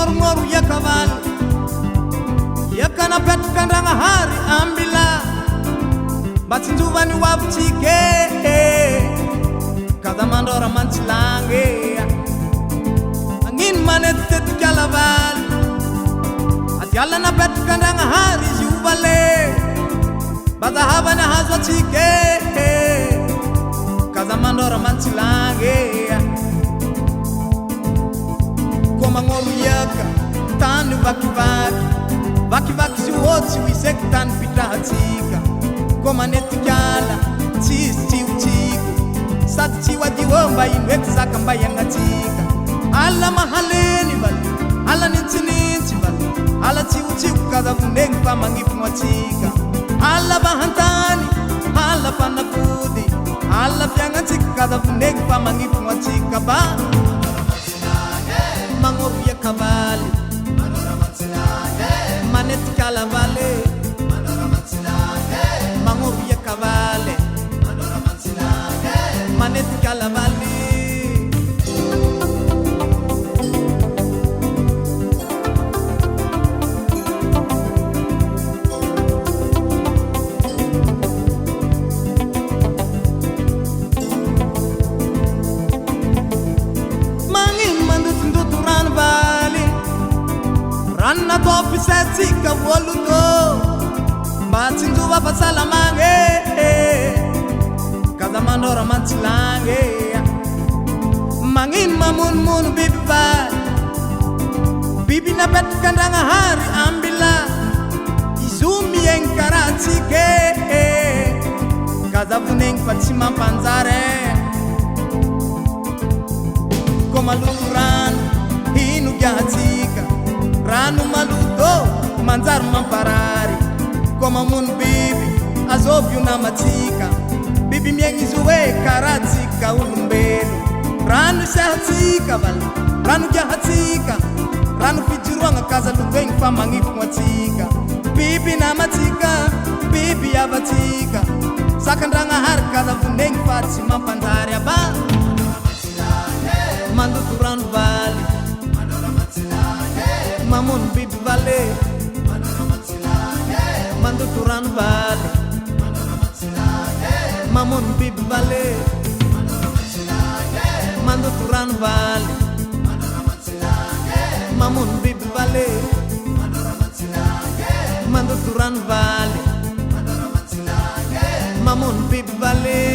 mangor-ngor ya kaval ya kana petka ndanga hari ambila batsinjuvani wavchike kada mandora manchilange angin manet tetkalaval atyala na petka ndanga hari juvale badahavana hazwachike kada mandora manchilange mangor yaka tanu vakivaki ziwotsy wisek tany pitrahatsika koma netikala tsisy tsiotiko sady tsy hoadio mba ino eky zaka mba iagnatsika ala mahaleny val ala nintsinitsy val ala tsiotiko kazavonegny fa magnifogno atsika ala vahantany ala fanafody ala fiagnatsika kazavonegny fa magnifogno atsika ba mangor ya kavali manet kalavale mangor ya kavale manet kalavale Ranna topi setsika voluto batsinjuva pasalamange kada mandora manchilange mangin mamun bibi ba bibi na petka ndanga hari ambila izumi enkaratike kada vuneng patsima panzare komaluran hinu gyahatsika rano maluto manjary mamparary koma mun biby azovy io namatsika biby miegny izy hoe karatsika olombelo rano isahatsika val rano giahatsika rano fijoroagna kazalobegny fa magnifogno atsika biby namatsika biby avatsika sakandragna hary kazavonegny fa tsy mampanjary aba mandoto rano valy mamun bibi vale mandoto rano vale mamun bibi vale mandoto rano vale mamun bibi vale mandoto rano vale mamun bibi vale